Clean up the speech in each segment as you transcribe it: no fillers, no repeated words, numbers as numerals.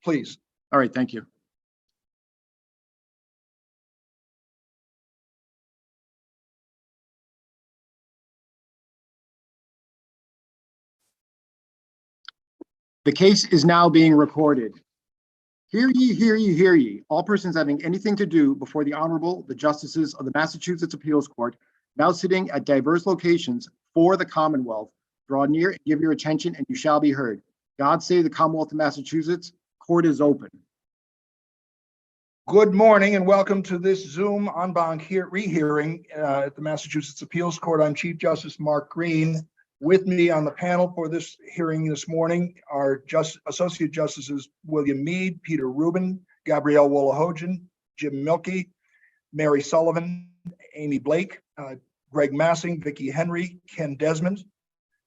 please. All right, thank you. The case is now being recorded. Hear ye, hear ye, hear ye. All persons having anything to do before the Honorable, the Justices of the Massachusetts Appeals Court, now sitting at diverse locations for the Commonwealth, draw near and give your attention, and you shall be heard. God save the Commonwealth of Massachusetts. Court is open. Good morning and welcome to this Zoom en banc rehearing at the Massachusetts Appeals Court. I'm Chief Justice Mark Green. With me on the panel for this hearing this morning are Associate Justices William Meade, Peter Rubin, Gabrielle Wolohojian, Jim Milkey, Mary Sullivan, Amy Blake, Greg Massing, Vicki Henry, Ken Desmond,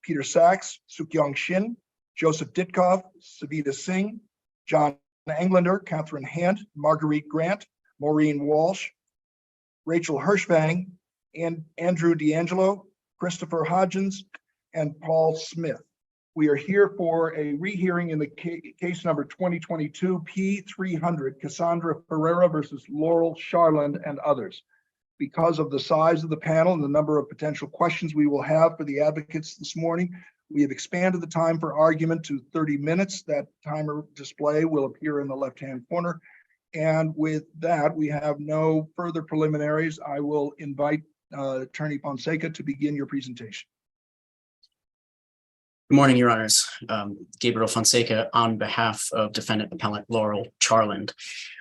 Peter Sachs, Sukyong Shin, Joseph Ditkoff, Savita Singh, John Englander, Catherine Hand, Marguerite Grant, Maureen Walsh, Rachel Hershfang, and Andrew D'Angelo, Christopher Hodgens, and Paul Smyth. We are here for a rehearing in the case number 2022 P300, Cassandra Ferrera versus Laurel Charland and others. Because of the size of the panel and the number of potential questions we will have for the advocates this morning, we have expanded the time for argument to 30 minutes. That timer display will appear in the left-hand corner. And with that, we have no further preliminaries. I will invite Attorney Fonseca to begin your presentation. Good morning, Your Honors. Gabriel Fonseca on behalf of Defendant Appellant Laurel Charland.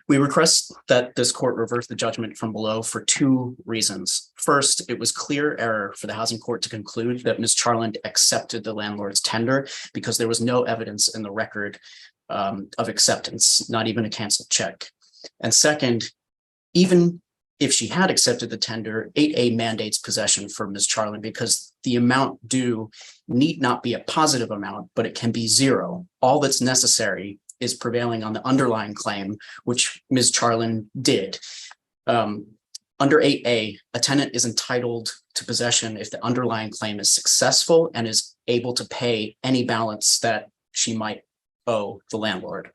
We request that this court reverse the judgment from below for two reasons. First, it was clear error for the housing court to conclude that Ms. Charland accepted the landlord's tender because there was no evidence in the record of acceptance, not even a canceled check. And second, even if she had accepted the tender, 8A mandates possession for Ms. Charland because the amount due need not be a positive amount, but it can be zero. All that's necessary is prevailing on the underlying claim, which Ms. Charland did. Under 8A, a tenant is entitled to possession if the underlying claim is successful and is able to pay any balance that she might owe the landlord.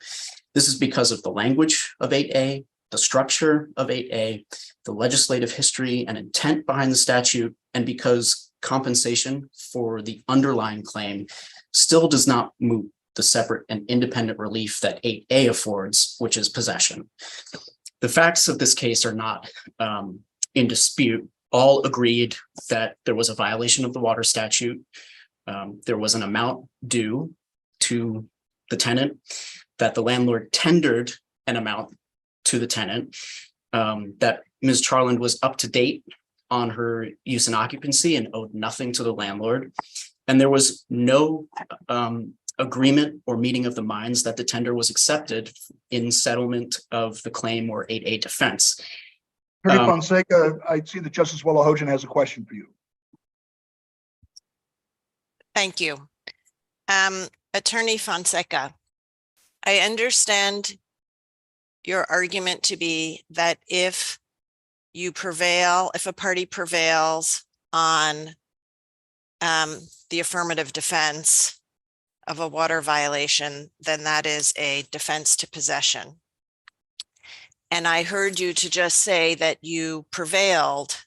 This is because of the language of 8A, the structure of 8A, the legislative history and intent behind the statute, and because compensation for the underlying claim still does not moot the separate and independent relief that 8A affords, which is possession. The facts of this case are not in dispute. All agreed that there was a violation of the water statute. There was an amount due to the tenant, that the landlord tendered an amount to the tenant, that Ms. Charland was up to date on her use and occupancy and owed nothing to the landlord. And there was no agreement or meeting of the minds that the tender was accepted in settlement of the claim or 8A defense. Attorney Fonseca, I see that Justice Wolohojian has a question for you. Thank you. Attorney Fonseca, I understand your argument to be that if you prevail, if a party prevails on the affirmative defense of a water violation, then that is a defense to possession. And I heard you to just say that you prevailed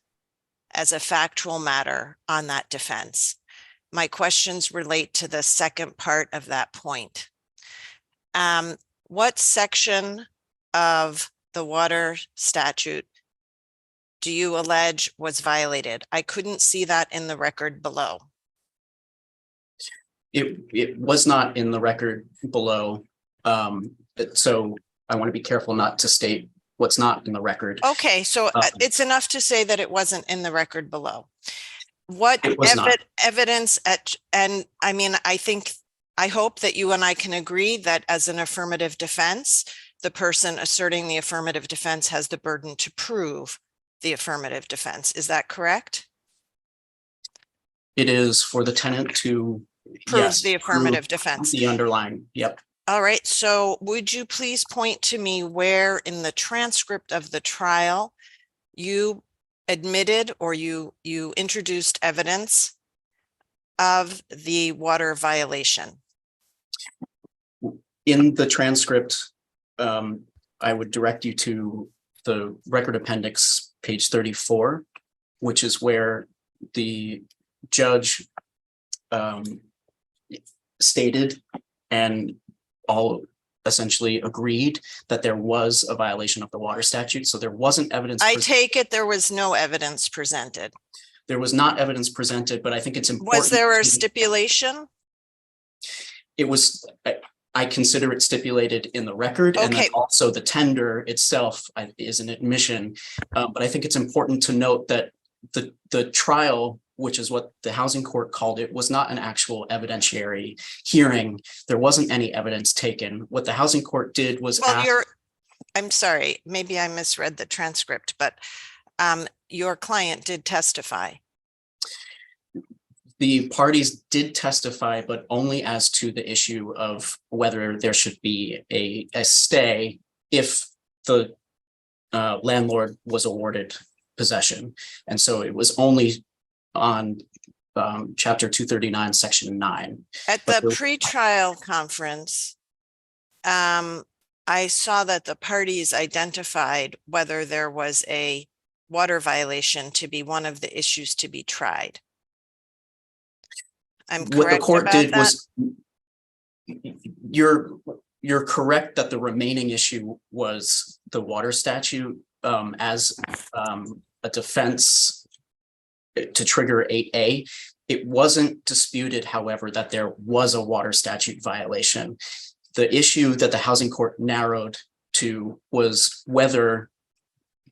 as a factual matter on that defense. My questions relate to the second part of that point. What section of the water statute do you allege was violated? I couldn't see that in the record below. It was not in the record below. So I want to be careful not to state what's not in the record. Okay, so it's enough to say that it wasn't in the record below. What evidence and I mean, I hope that you and I can agree that as an affirmative defense, the person asserting the affirmative defense has the burden to prove the affirmative defense. Is that correct? It is for the tenant to prove the affirmative defense. The underlying, yep. All right, so would you please point to me where in the transcript of the trial you admitted or you introduced evidence of the water violation? In the transcript I would direct you to the record appendix, page 34, which is where the judge stated and all essentially agreed that there was a violation of the water statute. So there wasn't evidence. I take it there was no evidence presented. There was not evidence presented, but I think it's important. Was there a stipulation? It was, I consider it stipulated in the record, and then Okay. also the tender itself is an admission. But I think it's important to note that the trial, which is what the housing court called it, was not an actual evidentiary hearing. There wasn't any evidence taken. What the housing court did was Well, I'm sorry, maybe I misread the transcript, but your client did testify. the parties did testify, but only as to the issue of whether there should be a stay if the landlord was awarded possession. And so it was only on chapter 239, section 9. At the pre-trial conference, I saw that the parties identified whether there was a water violation to be one of the issues to be tried. I'm correct What the court about did that? was, you're correct that the remaining issue was the water statute as a defense to trigger 8A. It wasn't disputed, however, that there was a water statute violation. The issue that the housing court narrowed to was whether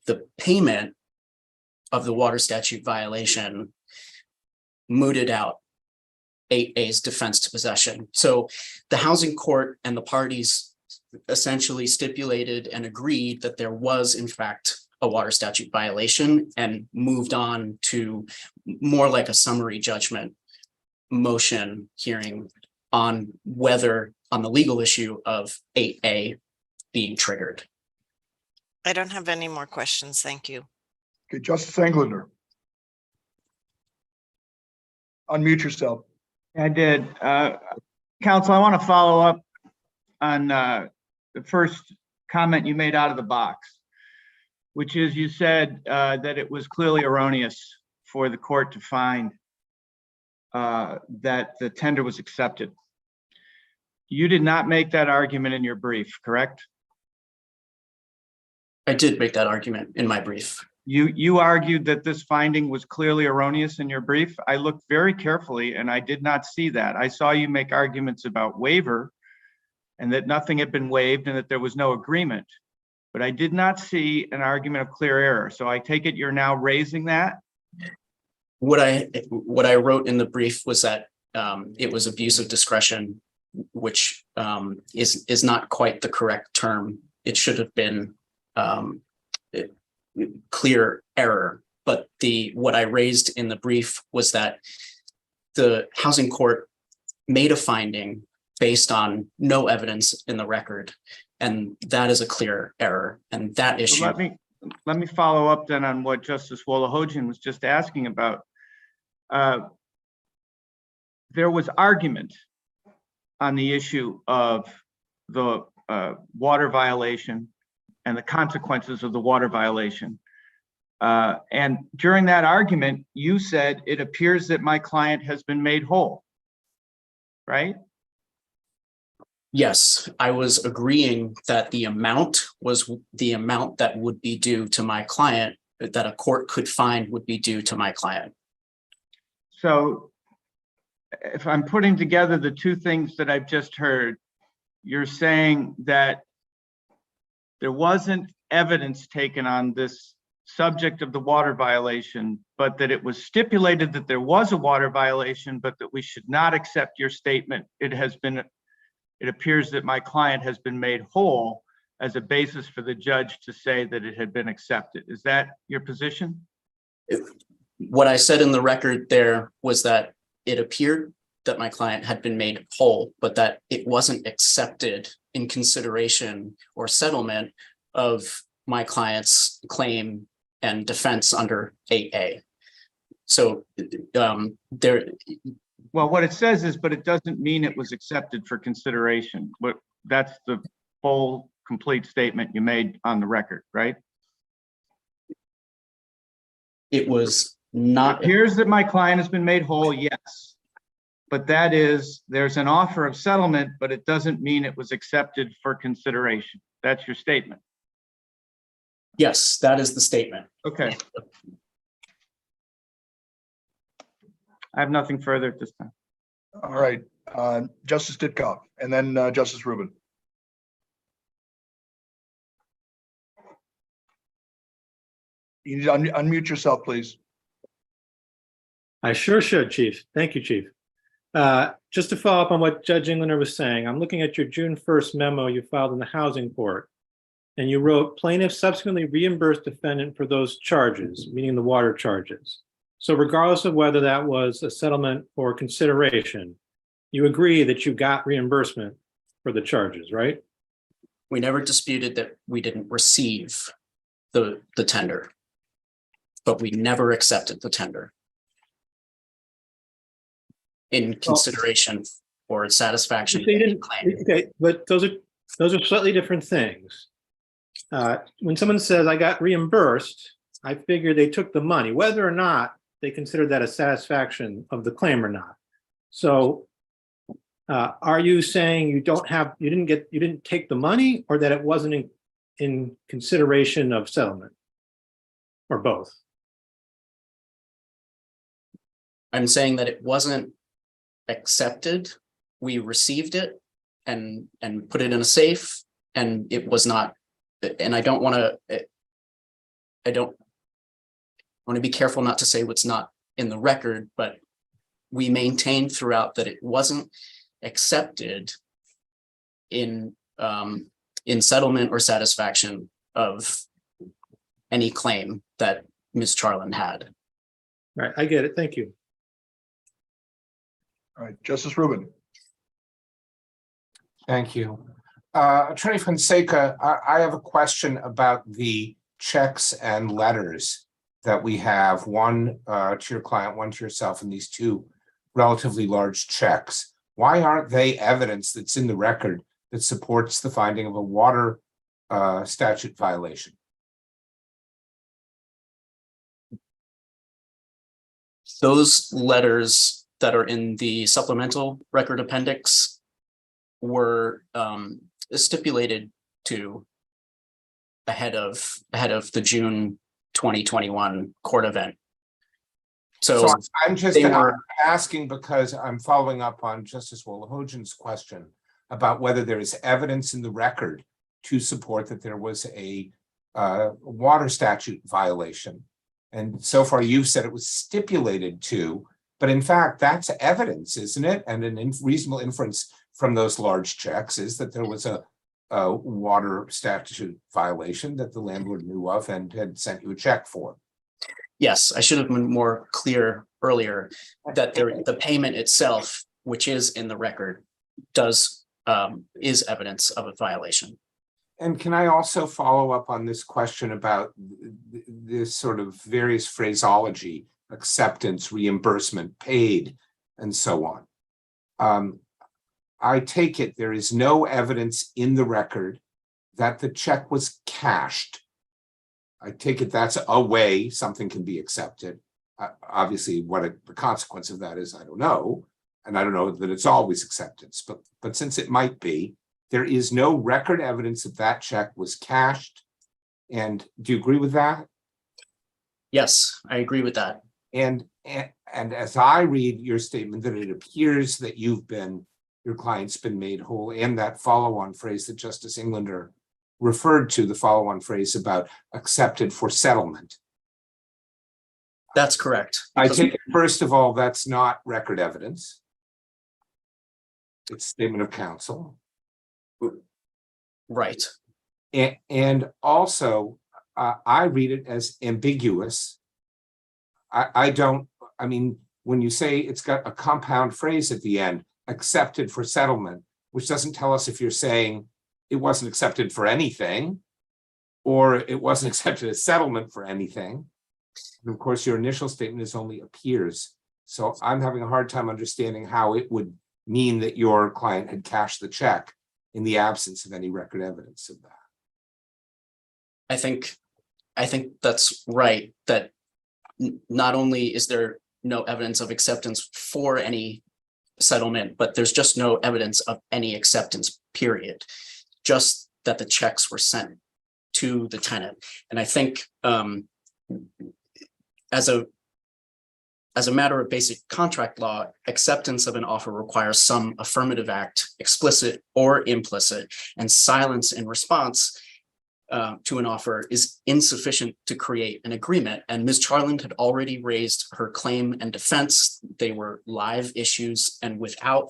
the payment of the water statute violation mooted out 8A's defense to possession. So the housing court and the parties essentially stipulated and agreed that there was, in fact, a water statute violation, and moved on to more like a summary judgment motion hearing on whether, on the legal issue of 8A being triggered. I don't have any more questions. Thank you. Okay, Justice Englander. Unmute yourself. I did. Counsel, I want to follow up on the first comment you made out of the box, which is you said that it was clearly erroneous for the court to find that the tender was accepted. You did not make that argument in your brief, correct? I did make that argument in my brief. You argued that this finding was clearly erroneous in your brief. I looked very carefully and I did not see that. I saw you make arguments about waiver and that nothing had been waived and that there was no agreement, but I did not see an argument of clear error. So I take it you're now raising that? What I wrote in the brief was that it was abuse of discretion, which is not quite the correct term. It should have been clear error, but what I raised in the brief was that the housing court made a finding based on no evidence in the record, and that is a clear error. And that issue. So let me follow up then on what Justice Wolohojian was just asking about. There was argument on the issue of the water violation and the consequences of the water violation. And during that argument, you said, it appears that my client has been made whole, right? Yes, I was agreeing that the amount was the amount that would be due to my client, that a court could find would be due to my client. So if I'm putting together the two things that I've just heard, you're saying that there wasn't evidence taken on this subject of the water violation, but that it was stipulated that there was a water violation, but that we should not accept your statement. It appears that my client has been made whole as a basis for the judge to say that it had been accepted. Is that your position? What I said in the record there was that it appeared that my client had been made whole, but that it wasn't accepted in consideration or settlement of my client's claim and defense under 8A. So well, what it says is, but it doesn't mean it was accepted for consideration. That's the full complete statement you made on the record, right? It was not, Appears that my client has been made whole, yes. But that is, there's an offer of settlement, but it doesn't mean it was accepted for consideration. That's your statement. yes, that is the statement. Okay. I have nothing further at this time. All right, Justice Ditkoff, and then Justice Rubin. You need to unmute yourself, please. I sure should, Chief. Thank you, Chief. Just to follow up on what Judge Englander was saying, I'm looking at your June 1st memo you filed in the housing court, and you wrote plaintiff subsequently reimbursed defendant for those charges, meaning the water charges. So regardless of whether that was a settlement or consideration, you agree that you got reimbursement for the charges, right? We never disputed that we didn't receive the tender, but we never accepted the tender in consideration or satisfaction. They didn't, okay, but those are slightly different things. When someone says I got reimbursed, I figure they took the money, whether or not they consider that a satisfaction of the claim or not. So are you saying you didn't take the money, or that it wasn't in consideration of settlement, or both? I'm saying that it wasn't accepted. We received it and put it in a safe, and it was not, and I don't want to be careful not to say what's not in the record, but we maintained throughout that it wasn't accepted in settlement or satisfaction of any claim that Ms. Charland had. Right, I get it. Thank you. All right, Justice Rubin. Thank you. Attorney Fonseca, I have a question about the checks and letters that we have, one to your client, one to yourself, and these two relatively large checks. Why aren't they evidence that's in the record that supports the finding of a water statute violation? Those letters that are in the supplemental record appendix were stipulated to ahead of the June 2021 court event. So I'm just asking because I'm following up on Justice Wolohojian's question about whether there is evidence in the record to support that there was a water statute violation. And so far you've said it was stipulated to, but in fact, that's evidence, isn't it? And an reasonable inference from those large checks is that there was a water statute violation that the landlord knew of and had sent you a check for. yes, I should have been more clear earlier that the payment itself, which is in the record, is evidence of a violation. And can I also follow up on this question about this sort of various phraseology, acceptance, reimbursement, paid, and so on? I take it there is no evidence in the record that the check was cashed. I take it that's a way something can be accepted. Obviously, what the consequence of that is, I don't know. And I don't know that it's always acceptance, but since it might be, there is no record evidence that that check was cashed. And do you agree with that? Yes, I agree with that. And as I read your statement, that it appears that your client's been made whole, and that follow-on phrase that Justice Englander referred to, the follow-on phrase about accepted for settlement. That's correct. I take it, first of all, that's not record evidence. It's statement of counsel. Right. And also, I read it as ambiguous. I mean, when you say it's got a compound phrase at the end, accepted for settlement, which doesn't tell us if you're saying it wasn't accepted for anything, or it wasn't accepted as settlement for anything. And of course, your initial statement is only appears. So I'm having a hard time understanding how it would mean that your client had cashed the check in the absence of any record evidence of that. I think that's right, that not only is there no evidence of acceptance for any settlement, but there's just no evidence of any acceptance, period. Just that the checks were sent to the tenant. And I think as a matter of basic contract law, acceptance of an offer requires some affirmative act, explicit or implicit, and silence in response to an offer is insufficient to create an agreement. And Ms. Charland had already raised her claim and defense. They were live issues, and without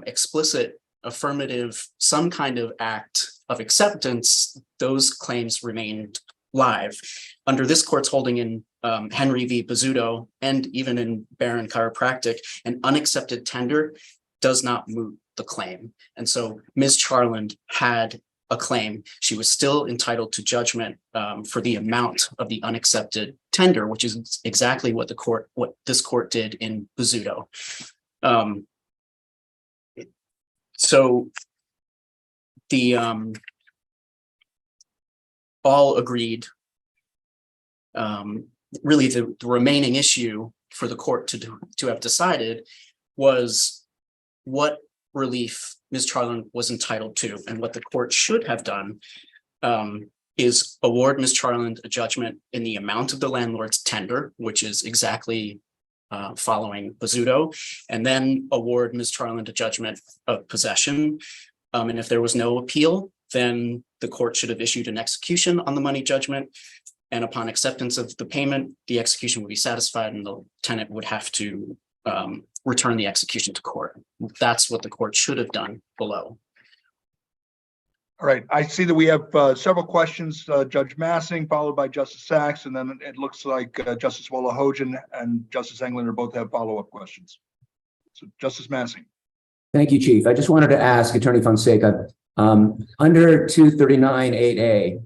explicit, affirmative, some kind of act of acceptance, those claims remained live. Under this court's holding in Henry v. Bizzuto and even in Barron Chiropractic, an unaccepted tender does not moot the claim. And so Ms. Charland had a claim. She was still entitled to judgment for the amount of the unaccepted tender, which is exactly what this court did in Bizzuto. So the all agreed. Really, the remaining issue for the court to have decided was what relief Ms. Charland was entitled to, and what the court should have done is award Ms. Charland a judgment in the amount of the landlord's tender, which is exactly following Bizzuto, and then award Ms. Charland a judgment of possession. And if there was no appeal, then the court should have issued an execution on the money judgment. And upon acceptance of the payment, the execution would be satisfied and the tenant would have to return the execution to court. That's what the court should have done below. All right, I see that we have several questions, Judge Massing, followed by Justice Sachs, and then it looks like Justice Wolohojian and Justice Englander both have follow-up questions. So Justice Massing. Thank you, Chief. I just wanted to ask Attorney Fonseca, under 239-8A,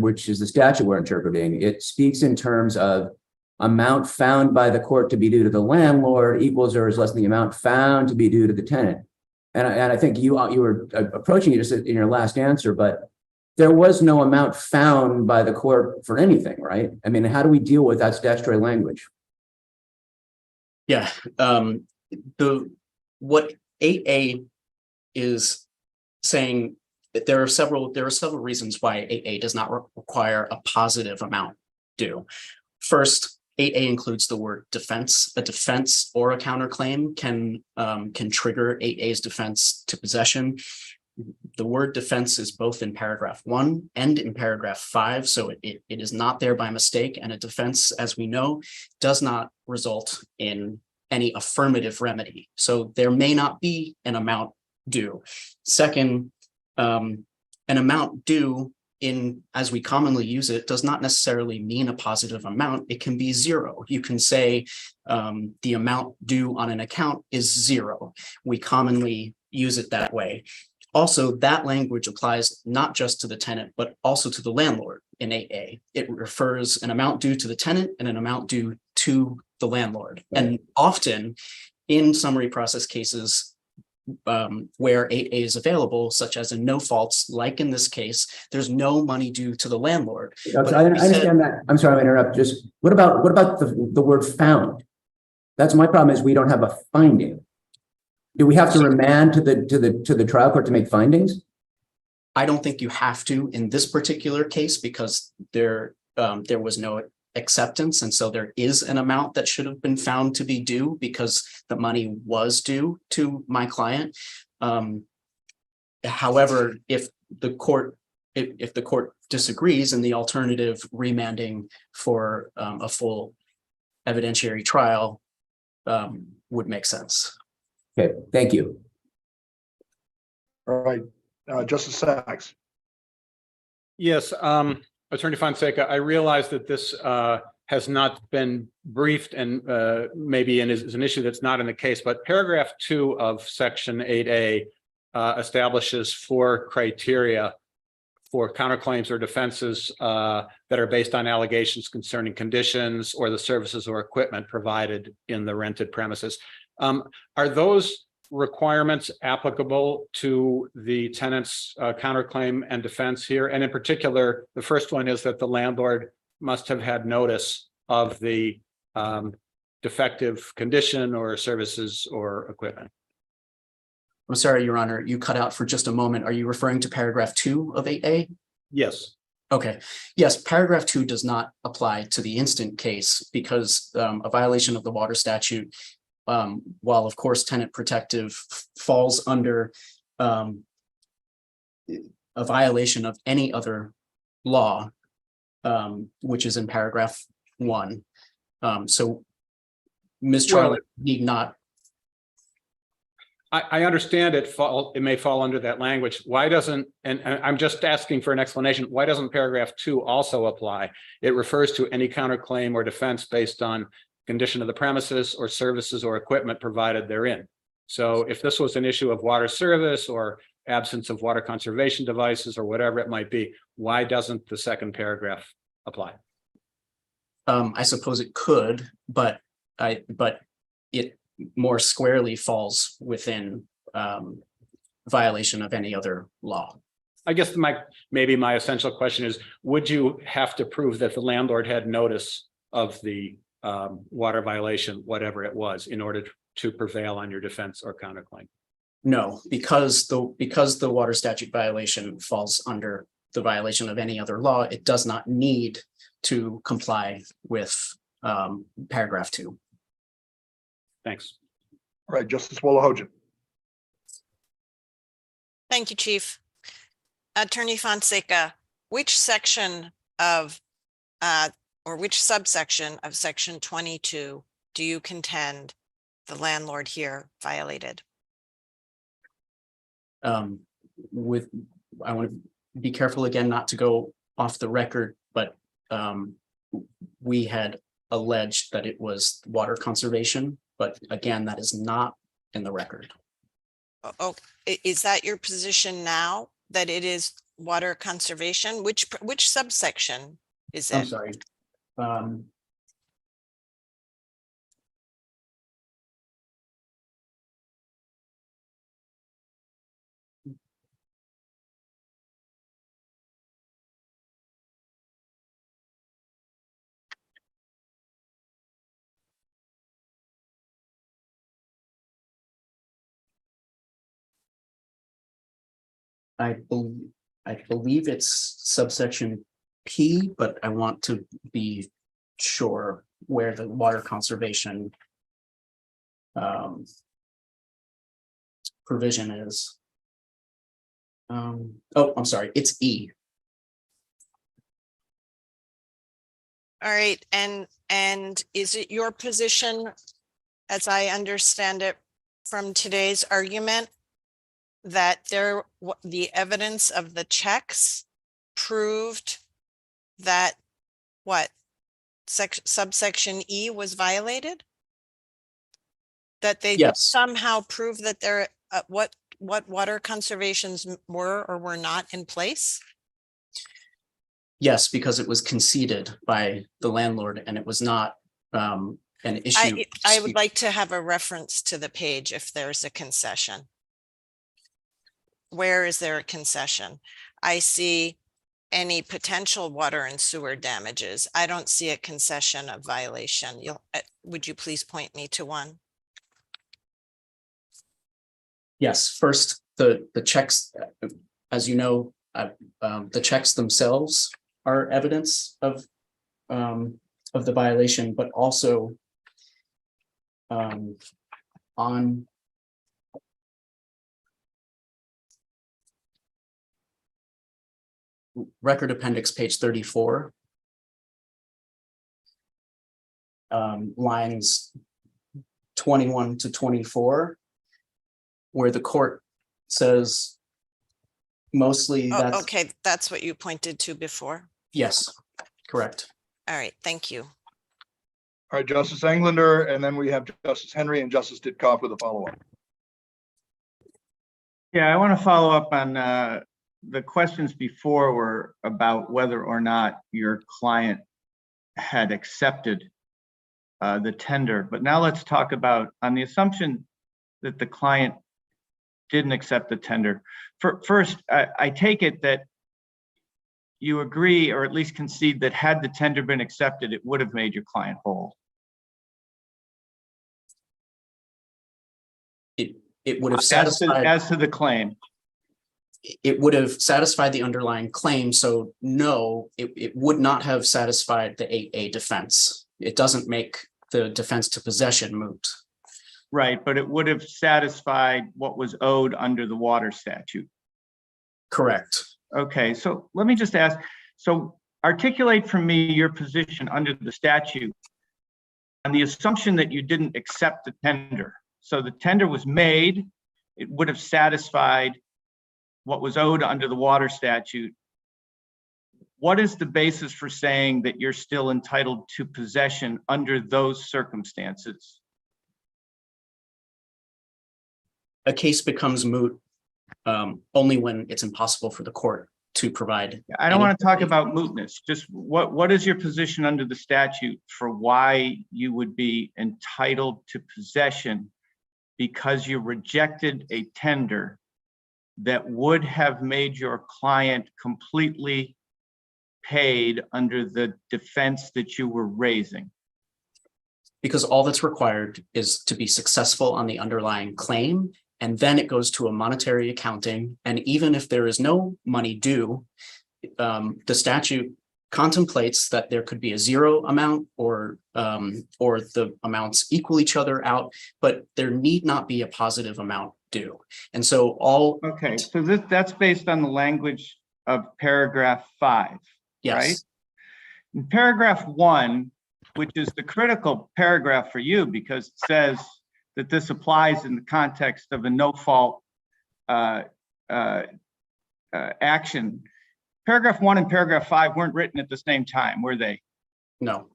which is the statute we're interpreting, it speaks in terms of amount found by the court to be due to the landlord equals or is less than the amount found to be due to the tenant. And I think you were approaching it just in your last answer, but there was no amount found by the court for anything, right? I mean, how do we deal with that statutory language? Yeah, what 8A is saying that there are several reasons why 8A does not require a positive amount due. First, 8A includes the word defense. A defense or a counterclaim can trigger 8A's defense to possession. The word defense is both in paragraph 1 and in paragraph 5, so it is not there by mistake. And a defense, as we know, does not result in any affirmative remedy. So there may not be an amount due. Second, an amount due as we commonly use it does not necessarily mean a positive amount. It can be zero. You can say the amount due on an account is 0. We commonly use it that way. Also, that language applies not just to the tenant, but also to the landlord in 8A. It refers an amount due to the tenant and an amount due to the landlord. And often in summary process cases, where 8A is available, such as in no faults, like in this case, there's no money due to the landlord. I understand that. I'm sorry to interrupt. Just what about the word found? That's my problem, is we don't have a finding. Do we have to remand to the trial court to make findings? I don't think you have to in this particular case, because there was no acceptance, and so there is an amount that should have been found to be due because the money was due to my client. However, if the court disagrees, and the alternative, remanding for a full evidentiary trial, would make sense. Okay, thank you. All right, Justice Sachs. Yes, Attorney Fonseca, I realize that this has not been briefed and maybe is an issue that's not in the case, but paragraph 2 of section 8A establishes 4 criteria for counterclaims or defenses that are based on allegations concerning conditions or the services or equipment provided in the rented premises. Are those requirements applicable to the tenant's counterclaim and defense here? And in particular, the first one is that the landlord must have had notice of the defective condition or services or equipment. I'm sorry, Your Honor, you cut out for just a moment. Are you referring to paragraph 2 of 8A? Yes. Okay, yes, paragraph 2 does not apply to the instant case because a violation of the water statute, while of course tenant protective falls under a violation of any other law, which is in paragraph 1. So Ms. Charlotte need not. I understand it may fall under that language. Why doesn't, and I'm just asking for an explanation, why doesn't paragraph 2 also apply? It refers to any counterclaim or defense based on condition of the premises or services or equipment provided therein. So if this was an issue of water service or absence of water conservation devices or whatever it might be, why doesn't the second paragraph apply? I suppose it could, but it more squarely falls within violation of any other law. I guess maybe my essential question is, would you have to prove that the landlord had notice of the water violation, whatever it was, in order to prevail on your defense or counterclaim? No, because the water statute violation falls under the violation of any other law, it does not need to comply with paragraph 2. Thanks. All right, Justice Wolohojian. Thank you, Chief. Attorney Fonseca, which section of or which subsection of section 22 do you contend the landlord here violated? I want to be careful again not to go off the record, but we had alleged that it was water conservation, but again, that is not in the record. Oh, is that your position now, that it is water conservation? Which subsection is it? I'm sorry. I believe it's subsection P, but I want to be sure where the water conservation provision is. Oh, I'm sorry, it's E. All right, and is it your position, as I understand it from today's argument, that the evidence of the checks proved that subsection E was violated? That they Yes. somehow prove that there what water conservations were or were not in place? Yes, because it was conceded by the landlord and it was not an issue. I would like to have a reference to the page if there's a concession. Where is there a concession? I see any potential water and sewer damages. I don't see a concession of violation. Would you please point me to one? Yes, first, the checks, as you know, the checks themselves are evidence of the violation, but also on record appendix page 34, lines 21 to 24, where the court says mostly that's okay, that's what you pointed to before. Yes, correct. All right, thank you. All right, Justice Englander, and then we have Justice Henry and Justice Ditkoff with a follow-up. Yeah, I want to follow up on the questions before were about whether or not your client had accepted the tender. But now let's talk about, on the assumption that the client didn't accept the tender. First, I take it that you agree, or at least concede, that had the tender been accepted, it would have made your client whole. It would have satisfied. As to the claim. It would have satisfied the underlying claim. So no, it would not have satisfied the 8A defense. It doesn't make the defense to possession moot. Right, but it would have satisfied what was owed under the water statute. Correct. Okay, so let me just ask, so articulate for me your position under the statute on the assumption that you didn't accept the tender. So the tender was made, it would have satisfied what was owed under the water statute. What is the basis for saying that you're still entitled to possession under those circumstances? A case becomes moot only when it's impossible for the court to provide. I don't want to talk about mootness. Just what is your position under the statute for why you would be entitled to possession because you rejected a tender that would have made your client completely paid under the defense that you were raising? Because all that's required is to be successful on the underlying claim, and then it goes to a monetary accounting. And even if there is no money due, the statute contemplates that there could be a zero amount or the amounts equal each other out, but there need not be a positive amount due. And so all. Okay, so that's based on the language of paragraph 5, yes. Right? In paragraph 1, which is the critical paragraph for you because it says that this applies in the context of a no-fault action. Paragraph 1 and paragraph 5 weren't written at the same time, were they? No.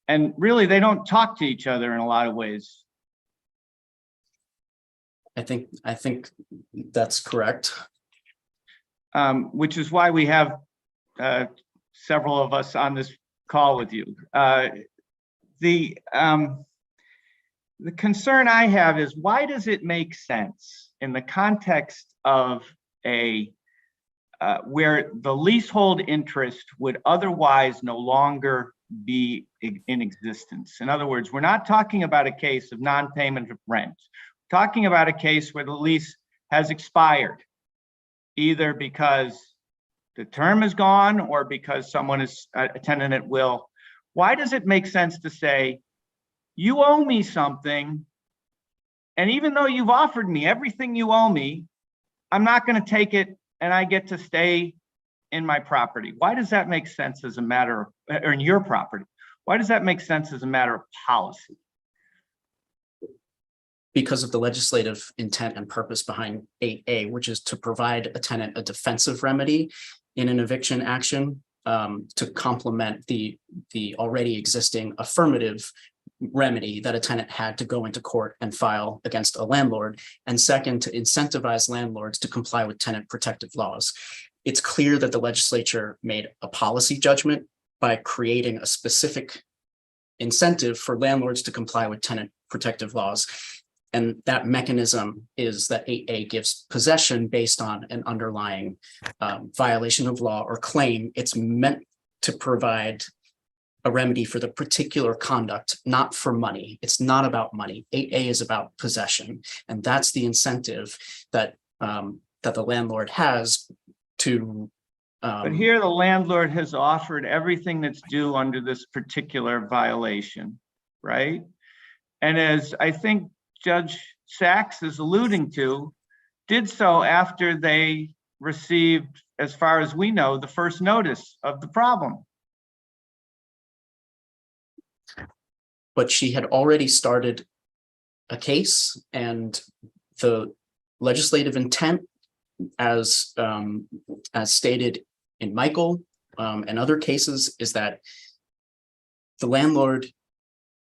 And really, they don't talk to each other in a lot of ways. I think that's correct. Which is why we have several of us on this call with you. The concern I have is, why does it make sense in the context of where the leasehold interest would otherwise no longer be in existence? In other words, we're not talking about a case of non-payment of rent. We're talking about a case where the lease has expired, either because the term is gone or because someone is a tenant at will. Why does it make sense to say, you owe me something, and even though you've offered me everything you owe me, I'm not going to take it and I get to stay in my property? Why does that make sense as a matter of, or in your property? Why does that make sense as a matter of policy? Because of the legislative intent and purpose behind 8A, which is to provide a tenant a defensive remedy in an eviction action to complement the already existing affirmative remedy that a tenant had to go into court and file against a landlord, and second, to incentivize landlords to comply with tenant protective laws. It's clear that the legislature made a policy judgment by creating a specific incentive for landlords to comply with tenant protective laws. And that mechanism is that 8A gives possession based on an underlying violation of law or claim. It's meant to provide a remedy for the particular conduct, not for money. It's not about money. 8A is about possession. And that's the incentive that that the landlord has to. But here the landlord has offered everything that's due under this particular violation, right? And as I think Judge Sachs is alluding to, did so after they received, as far as we know, the first notice of the problem. But she had already started a case, and the legislative intent, as stated in Michael and other cases, is that the landlord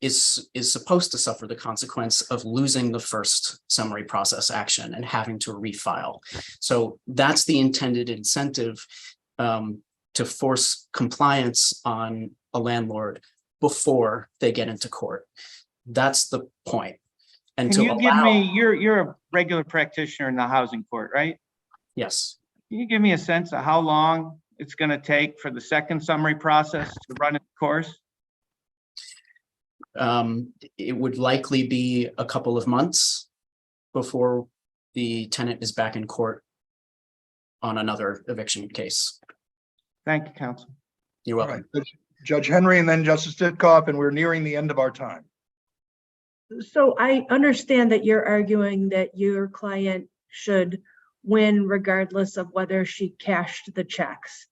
is supposed to suffer the consequence of losing the first summary process action and having to refile. So that's the intended incentive to force compliance on a landlord before they get into court. That's the point. Can to you give allow, me, you're a regular practitioner in the housing court, right? yes, Can you give me a sense of how long it's going to take for the second summary process to run its course? it would likely be a couple of months before the tenant is back in court on another eviction case. Thank you, counsel. You're All welcome. right, Judge Henry and then Justice Ditkoff, and we're nearing the end of our time. So I understand that you're arguing that your client should win regardless of whether she cashed the checks.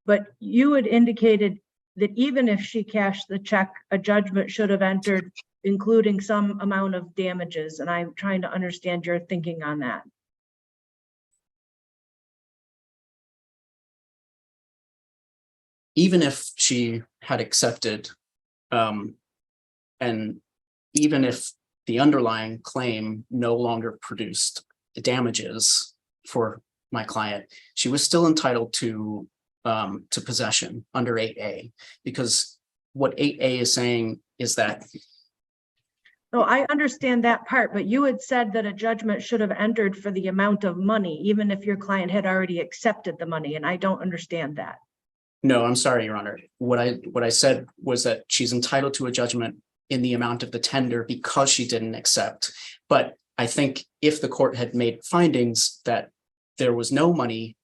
But you had indicated that even if she cashed the check, a judgment should have entered, including some amount of damages. And I'm trying to understand your thinking on that. Even if she had accepted, and even if the underlying claim no longer produced the damages for my client, she was still entitled to possession under 8A, because what 8A is saying is that. No, I understand that part, but you had said that a judgment should have entered for the amount of money, even if your client had already accepted the money, and I don't understand that. No, I'm sorry, Your Honor. What I said was that she's entitled to a judgment in the amount of the tender because she didn't accept. But I think if the court had made findings that there was no money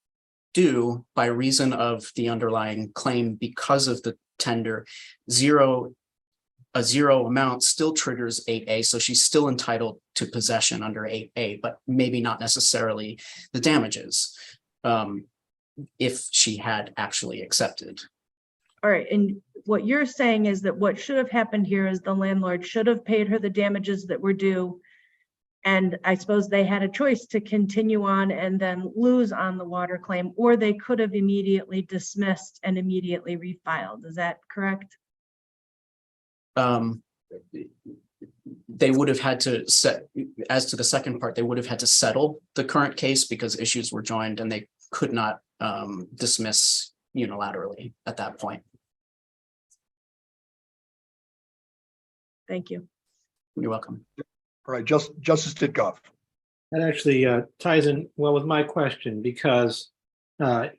due by reason of the underlying claim because of the tender, a zero amount still triggers 8A. So she's still entitled to possession under 8A, but maybe not necessarily the damages. If she had actually accepted. All right, and what you're saying is that what should have happened here is the landlord should have paid her the damages that were due. And I suppose they had a choice to continue on and then lose on the water claim, or they could have immediately dismissed and immediately refiled. Is that correct? They would have had to as to the second part, they would have had to settle the current case because issues were joined and they could not dismiss unilaterally at that point. Thank you. You're welcome. All right, Justice Ditkoff. That actually ties in well with my question, because I'm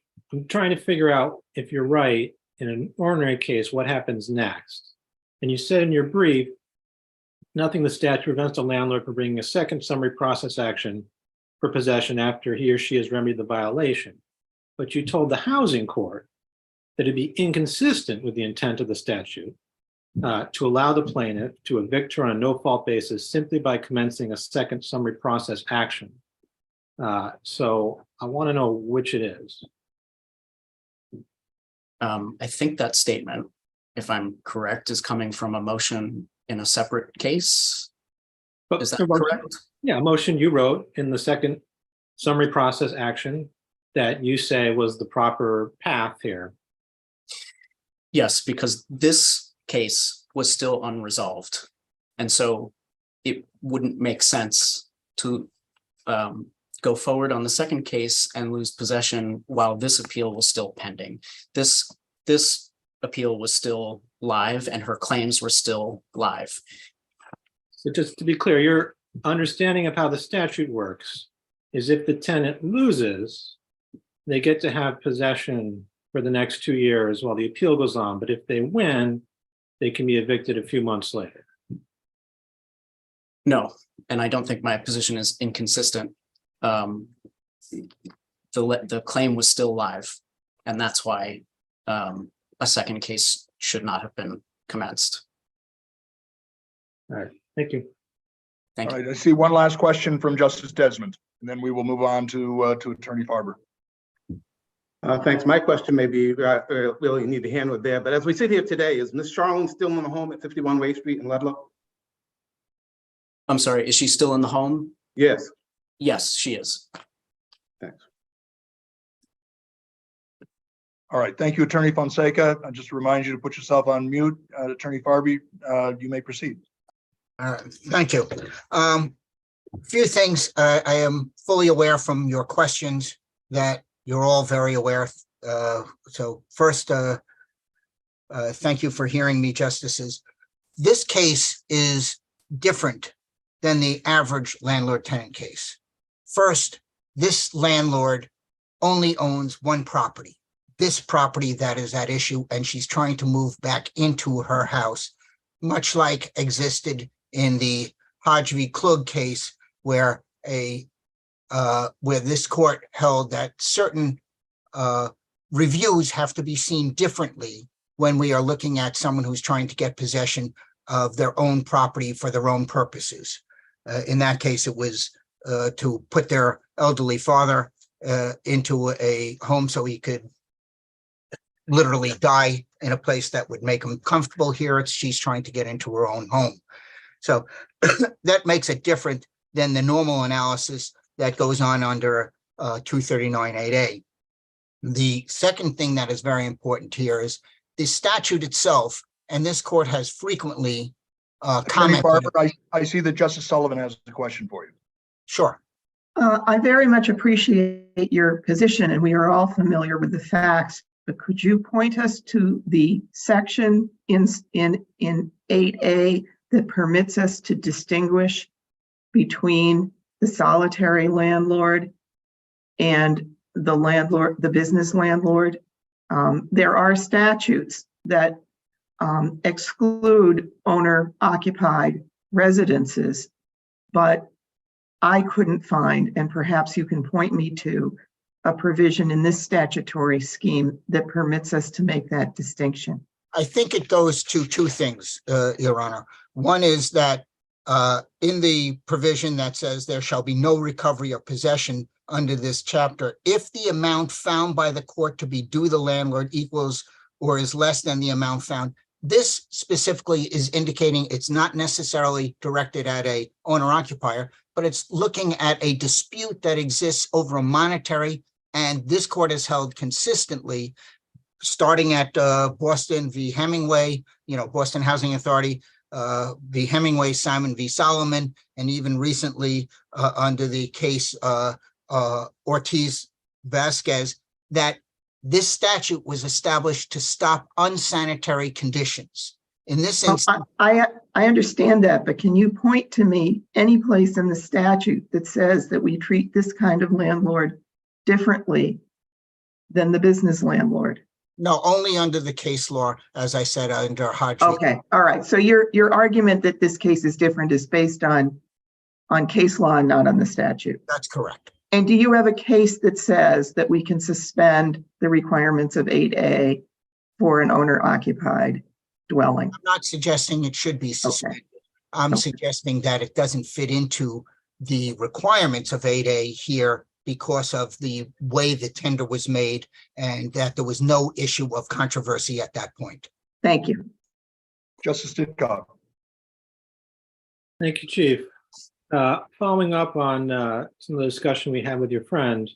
trying to figure out if you're right in an ordinary case, what happens next? And you said in your brief, nothing in the statute prevents the landlord from bringing a second summary process action for possession after he or she has remedied the violation. But you told the housing court that it'd be inconsistent with the intent of the statute to allow the plaintiff to evict her on a no-fault basis simply by commencing a second summary process action. So I want to know which it is. I think that statement, if I'm correct, is coming from a motion in a separate case. Is that correct? Yeah, a motion you wrote in the second summary process action that you say was the proper path here. Yes, because this case was still unresolved. And so it wouldn't make sense to go forward on the second case and lose possession while this appeal was still pending. This appeal was still live and her claims were still live. So just to be clear, your understanding of how the statute works is if the tenant loses, they get to have possession for the next 2 years while the appeal goes on. But if they win, they can be evicted a few months later. No, and I don't think my position is inconsistent. The claim was still live, and that's why a second case should not have been commenced. All right, thank you. Thank All you. right, I see one last question from Justice Desmond, and then we will move on to Attorney Farber. Thanks. My question may be really need to handle it there, but as we sit here today, is Ms. Charland still in the home at 51 Way Street in Ludlow? I'm sorry, is she still in the home? Yes. Yes, she is. Thanks. All right, thank you, Attorney Fonseca. I just remind you to put yourself on mute. Attorney Farber, you may proceed. Thank you. Few things. I am fully aware from your questions that you're all very aware. So first, thank you for hearing me, Justices. This case is different than the average landlord-tenant case. First, this landlord only owns one property, this property that is at issue, and she's trying to move back into her house, much like existed in the Hodge v. Klug case, where this court held that certain reviews have to be seen differently when we are looking at someone who's trying to get possession of their own property for their own purposes. In that case, it was to put their elderly father into a home so he could literally die in a place that would make him comfortable. Here, she's trying to get into her own home. So that makes it different than the normal analysis that goes on under 239(8)(a). The second thing that is very important here is the statute itself, and this court has frequently Attorney commented. Barber, I see that Justice Sullivan has a question for you. Sure. I very much appreciate your position, and we are all familiar with the facts, but could you point us to the section in 8A that permits us to distinguish between the solitary landlord and the landlord, the business landlord? There are statutes that exclude owner-occupied residences, but I couldn't find, and perhaps you can point me to, a provision in this statutory scheme that permits us to make that distinction. I think it goes to two things, Your Honor. One is that in the provision that says there shall be no recovery or possession under this chapter, if the amount found by the court to be due the landlord equals or is less than the amount found, this specifically is indicating it's not necessarily directed at a owner-occupier, but it's looking at a dispute that exists over a monetary, and this court has held consistently, starting at Boston v. Hemingway, Boston Housing Authority v. Hemingway, Simon v. Solomon, and even recently under the case Ortiz Vasquez, that this statute was established to stop unsanitary conditions. In this instance, I understand that, but can you point to me any place in the statute that says that we treat this kind of landlord differently than the business landlord? No, only under the case law, as I said, under Hodge. Okay, all right. So your argument that this case is different is based on case law and not on the statute. That's correct. And do you have a case that says that we can suspend the requirements of 8A for an owner-occupied dwelling? I'm not suggesting it should be suspended. Okay. I'm suggesting that it doesn't fit into the requirements of 8A here because of the way the tender was made and that there was no issue of controversy at that point. Thank you. Justice Ditkoff. Thank you, Chief. Following up on some of the discussion we had with your friend,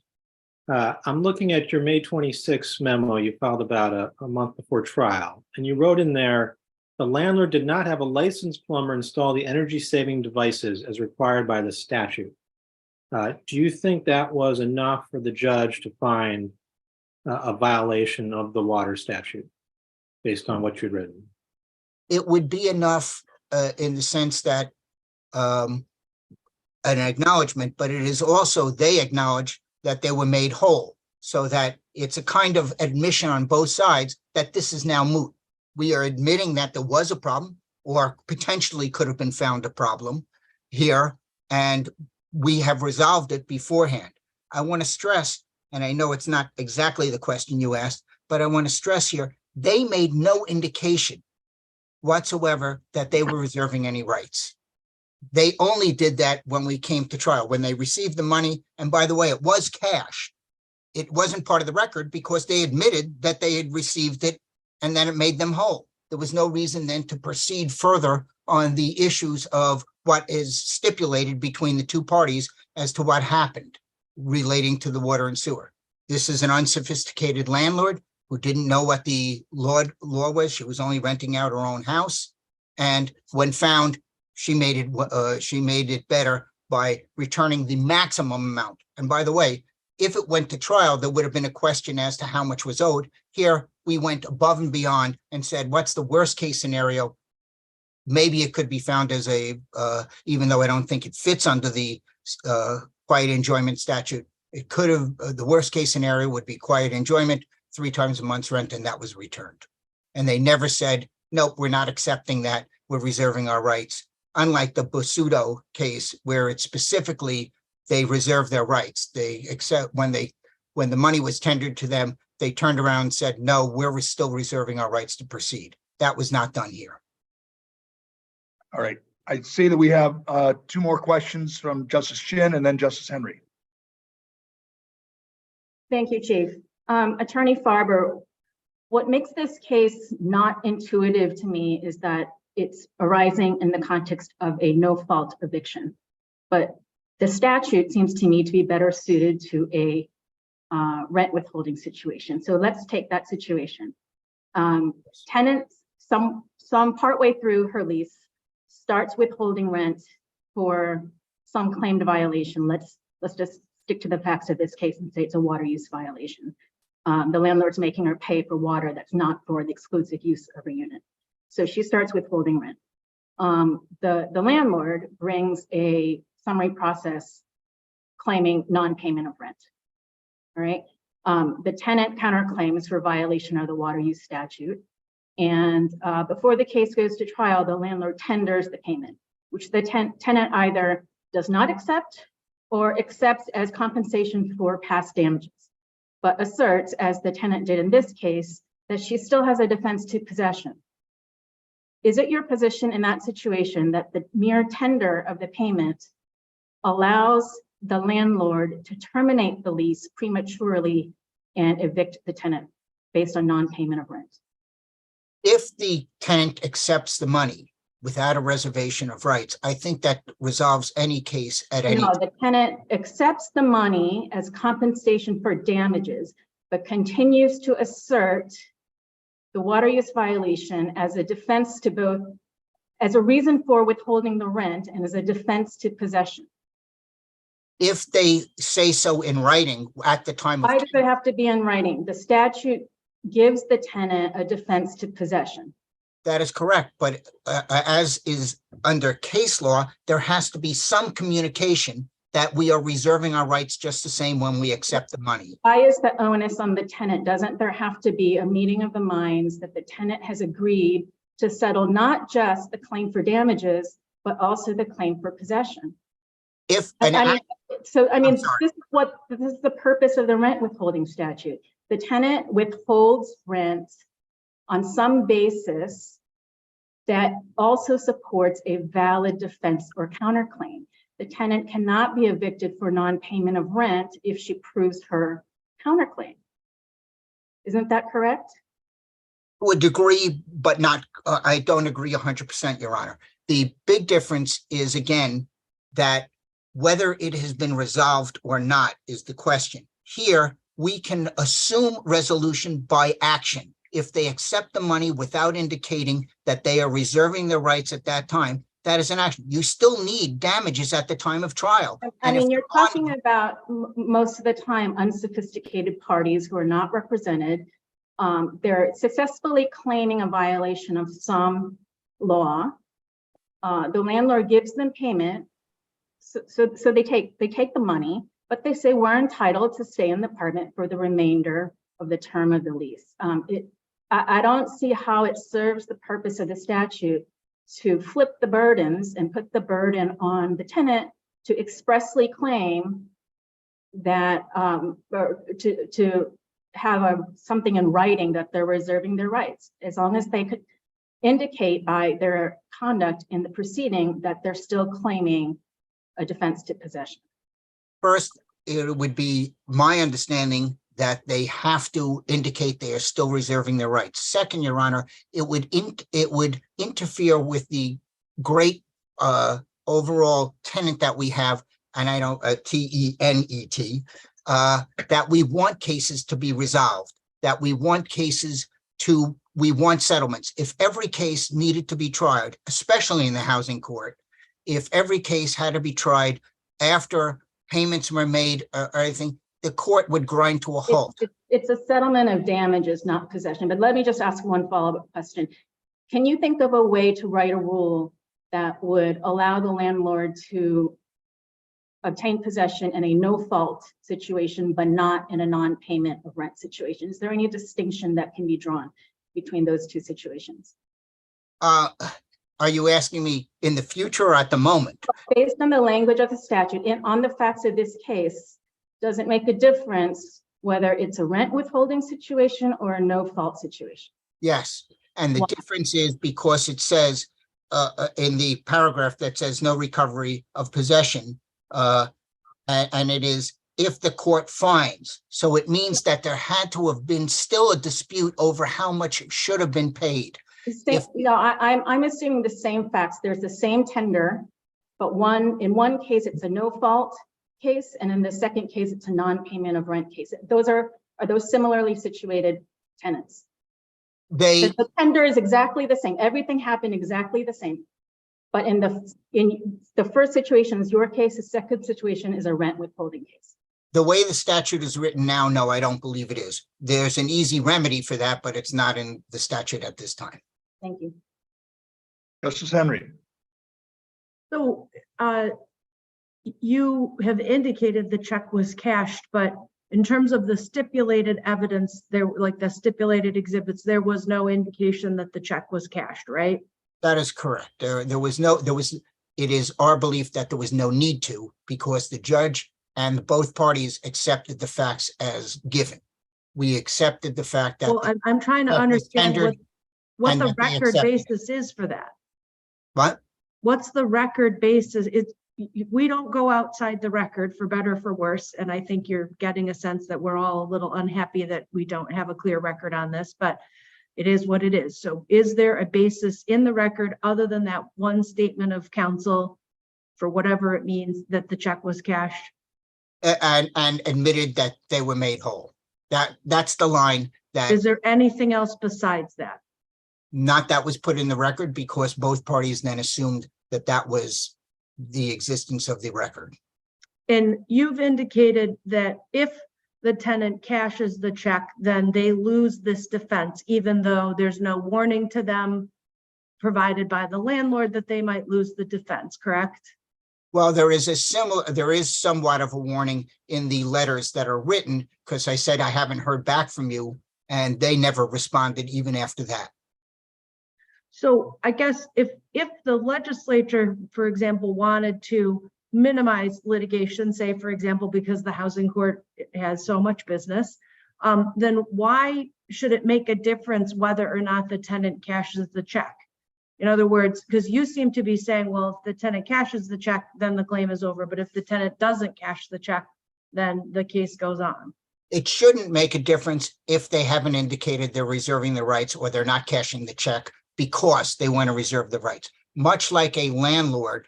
I'm looking at your May 26th memo you filed about a month before trial, and you wrote in there, the landlord did not have a licensed plumber install the energy-saving devices as required by the statute. Do you think that was enough for the judge to find a violation of the water statute based on what you'd written? It would be enough in the sense that an acknowledgement, but it is also they acknowledge that they were made whole, so that it's a kind of admission on both sides that this is now moot. We are admitting that there was a problem or potentially could have been found a problem here, and we have resolved it beforehand. I want to stress, and I know it's not exactly the question you asked, but I want to stress here, they made no indication whatsoever that they were reserving any rights. They only did that when we came to trial, when they received the money. And by the way, it was cash. It wasn't part of the record because they admitted that they had received it and then it made them whole. There was no reason then to proceed further on the issues of what is stipulated between the two parties as to what happened relating to the water and sewer. This is an unsophisticated landlord who didn't know what the law was. She was only renting out her own house. And when found, she made it better by returning the maximum amount. And by the way, if it went to trial, there would have been a question as to how much was owed. Here, we went above and beyond and said, what's the worst case scenario? maybe it could be found as a, even though I don't think it fits under the quiet enjoyment statute, it could have, the worst case scenario would be quiet enjoyment, 3 times a month's rent, and that was returned. And they never said, nope, we're not accepting that, we're reserving our rights. Unlike the Busudo case, where it specifically, they reserve their rights. They accept when the money was tendered to them, they turned around and said, no, we're still reserving our rights to proceed. That was not done here. All right. I see that we have 2 more questions from Justice Shin and then Justice Henry. Thank you, Chief. Attorney Farber, what makes this case not intuitive to me is that it's arising in the context of a no-fault eviction. But the statute seems to me to be better suited to a rent withholding situation. So let's take that situation. Tenants, some partway through her lease, starts withholding rent for some claimed violation. Let's just stick to the facts of this case and say it's a water use violation. The landlord's making her pay for water that's not for the exclusive use of a unit. So she starts withholding rent. The landlord brings a summary process claiming non-payment of rent. All right. The tenant counterclaims for violation of the water use statute. And before the case goes to trial, the landlord tenders the payment, which the tenant either does not accept or accepts as compensation for past damages, but asserts, as the tenant did in this case, that she still has a defense to possession. Is it your position in that situation that the mere tender of the payment allows the landlord to terminate the lease prematurely and evict the tenant based on non-payment of rent? If the tenant accepts the money without a reservation of rights, I think that resolves any case at any. No, the tenant accepts the money as compensation for damages, but continues to assert the water use violation as a defense to both, as a reason for withholding the rent and as a defense to possession. If they say so in writing at the time of. Why does it have to be in writing? The statute gives the tenant a defense to possession. That is correct, but as is under case law, there has to be some communication that we are reserving our rights just the same when we accept the money. Why is the onus on the tenant? Doesn't there have to be a meeting of the minds that the tenant has agreed to settle not just the claim for damages, but also the claim for possession? If this is the purpose of the rent withholding statute. The tenant withholds rent on some basis that also supports a valid defense or counterclaim. The tenant cannot be evicted for non-payment of rent if she proves her counterclaim. Isn't that correct? To a degree, but not, I don't agree 100%, Your Honor. The big difference is, again, that whether it has been resolved or not is the question. Here, we can assume resolution by action. If they accept the money without indicating that they are reserving their rights at that time, that is an action. You still need damages at the time of trial. I mean, you're talking about most of the time unsophisticated parties who are not represented. They're successfully claiming a violation of some law. The landlord gives them payment. So they take the money, but they say we're entitled to stay in the apartment for the remainder of the term of the lease. I don't see how it serves the purpose of the statute to flip the burdens and put the burden on the tenant to expressly claim that, or to have something in writing that they're reserving their rights, as long as they could indicate by their conduct in the proceeding that they're still claiming a defense to possession. First, it would be my understanding that they have to indicate they are still reserving their rights. Second, Your Honor, it would interfere with the great overall tenet that we have, and I don't TENET, that we want cases to be resolved, that we want settlements. If every case needed to be tried, especially in the housing court, if every case had to be tried after payments were made or anything, the court would grind to a halt. It's a settlement of damages, not possession. But let me just ask one follow-up question. Can you think of a way to write a rule that would allow the landlord to obtain possession in a no-fault situation, but not in a non-payment of rent situation? Is there any distinction that can be drawn between those two situations? Are you asking me in the future or at the moment? Based on the language of the statute and on the facts of this case, does it make a difference whether it's a rent withholding situation or a no-fault situation? Yes, and the difference is because it says in the paragraph that says no recovery of possession, and it is if the court finds. So it means that there had to have been still a dispute over how much should have been paid. I'm assuming the same facts. There's the same tender, but in one case it's a no-fault case, and in the second case it's a non-payment of rent case. Are those similarly situated tenants? The tender is exactly the same. Everything happened exactly the same. But in the first situation is your case, the second situation is a rent withholding case. The way the statute is written now, no, I don't believe it is. There's an easy remedy for that, but it's not in the statute at this time. Thank you. Justice Henry. So you have indicated the check was cashed, but in terms of the stipulated evidence, like the stipulated exhibits, there was no indication that the check was cashed, right? That is correct. It is our belief that there was no need to, because the judge and both parties accepted the facts as given. We accepted the fact that. Well, I'm trying to understand what the record basis is for that. What? What's the record basis? We don't go outside the record, for better or for worse. And I think you're getting a sense that we're all a little unhappy that we don't have a clear record on this, but it is what it is. So is there a basis in the record other than that one statement of counsel, for whatever it means, that the check was cashed? And admitted that they were made whole. That's the line. Is there anything else besides that? Not that was put in the record, because both parties then assumed that that was the existence of the record. And you've indicated that if the tenant cashes the check, then they lose this defense, even though there's no warning to them provided by the landlord that they might lose the defense, correct? Well, there is somewhat of a warning in the letters that are written, because I said I haven't heard back from you, and they never responded even after that. So I guess if the legislature, for example, wanted to minimize litigation, say, for example, because the housing court has so much business, then why should it make a difference whether or not the tenant cashes the check? In other words, because you seem to be saying, well, if the tenant cashes the check, then the claim is over. But if the tenant doesn't cash the check, then the case goes on. It shouldn't make a difference if they haven't indicated they're reserving the rights or they're not cashing the check because they want to reserve the rights. Much like a landlord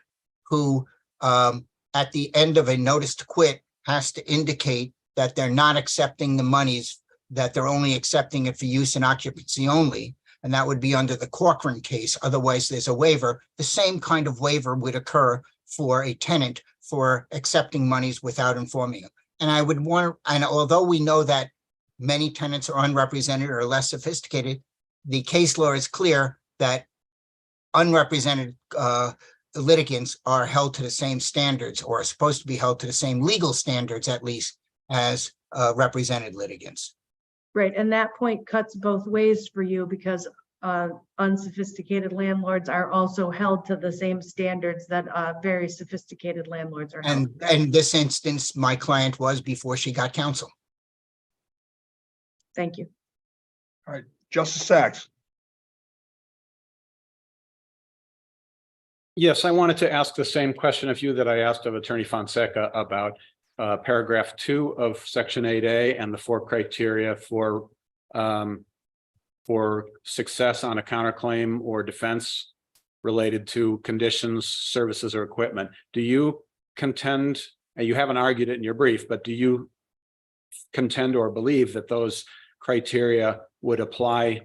who, at the end of a notice to quit, has to indicate that they're not accepting the monies, that they're only accepting it for use and occupancy only. And that would be under the Corcoran case. Otherwise, there's a waiver. The same kind of waiver would occur for a tenant for accepting monies without informing them. And although we know that many tenants are unrepresented or less sophisticated, the case law is clear that unrepresented litigants are held to the same standards, or are supposed to be held to the same legal standards, at least, as represented litigants. Right, and that point cuts both ways for you, because unsophisticated landlords are also held to the same standards that very sophisticated landlords are held. And in this instance, my client was before she got counsel. Thank you. All right, Justice Sachs. Yes, I wanted to ask the same question of you that I asked of Attorney Fonseca about paragraph 2 of section 8A and the 4 criteria for success on a counterclaim or defense related to conditions, services, or equipment. Do you contend, and you haven't argued it in your brief, but do you contend or believe that those criteria would apply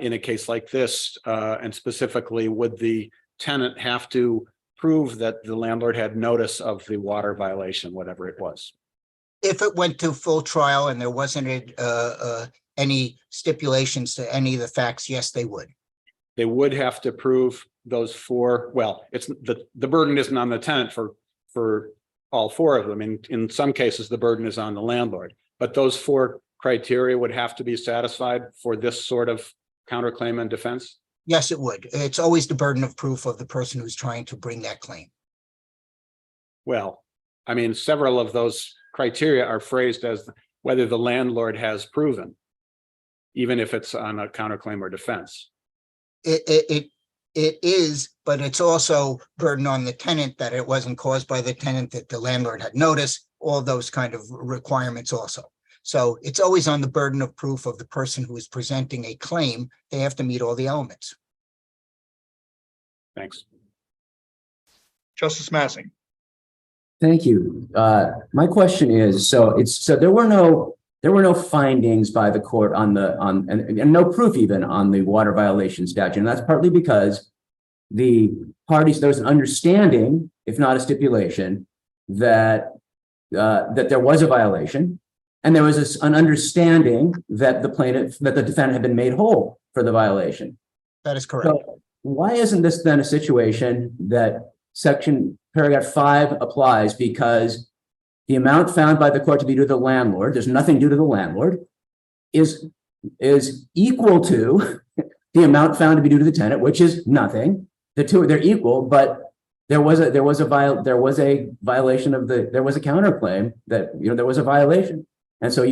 in a case like this? And specifically, would the tenant have to prove that the landlord had notice of the water violation, whatever it was? If it went to full trial and there wasn't any stipulations to any of the facts, yes, they would. they would have to prove those four, well, it's the burden isn't on the tenant for all four of them. In some cases, the burden is on the landlord, but those four criteria would have to be satisfied for this sort of counterclaim and defense? Yes, it would. It's always the burden of proof of the person who's trying to bring that claim. Well, I mean, several of those criteria are phrased as whether the landlord has proven, even if it's on a counterclaim or defense. It is, but it's also burden on the tenant that it wasn't caused by the tenant, that the landlord had noticed, all those kind of requirements also. So it's always on the burden of proof of the person who is presenting a claim. They have to meet all the elements. Thanks. Justice Massing. Thank you. My question is, so there were no findings by the court and no proof even on the water violation statute. And that's partly because the parties, there was an understanding, if not a stipulation, that there was a violation. And there was an understanding that the defendant had been made whole for the violation. That is correct. So why isn't this then a situation that paragraph 5 applies, because the amount found by the court to be due to the landlord, there's nothing due to the landlord, is equal to the amount found to be due to the tenant, which is nothing. The two, they're equal, but there was a violation of there was a counterclaim that, there was a violation. And so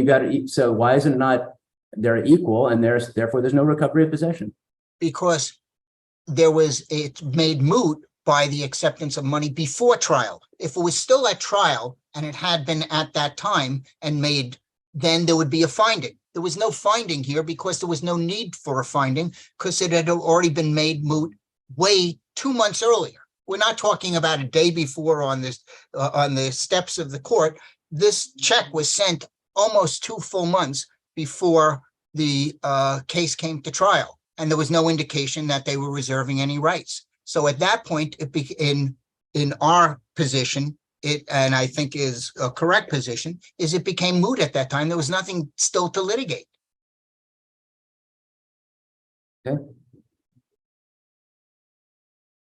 so why is it not, they're equal, and therefore there's no recovery of possession? Because it's made moot by the acceptance of money before trial. If it was still at trial and it had been at that time and made, then there would be a finding. There was no finding here because there was no need for a finding, because it had already been made moot way 2 months earlier. We're not talking about a day before on the steps of the court. This check was sent almost 2 full months before the case came to trial, and there was no indication that they were reserving any rights. So at that point, in our position, and I think is a correct position, is it became moot at that time. There was nothing still to litigate. Okay.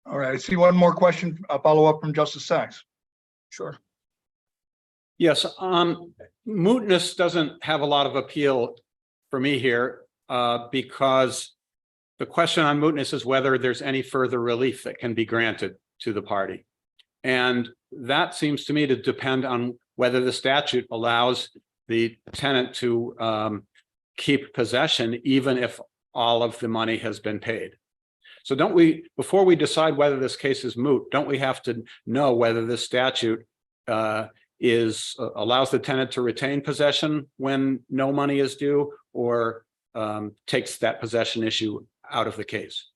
All right, I see one more question, a follow-up from Justice Sachs. Sure. Yes, mootness doesn't have a lot of appeal for me here because the question on mootness is whether there's any further relief that can be granted to the party. And that seems to me to depend on whether the statute allows the tenant to keep possession, even if all of the money has been paid. So before we decide whether this case is moot, don't we have to know whether the statute allows the tenant to retain possession when no money is due, or takes that possession issue out of the case?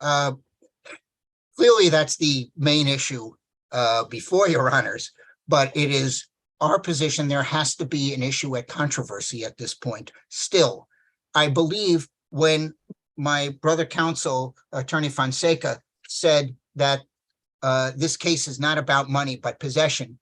Clearly, that's the main issue before your honors, but it is our position there has to be an issue at controversy at this point. Still, I believe when my brother counsel, Attorney Fonseca, said that this case is not about money, but possession,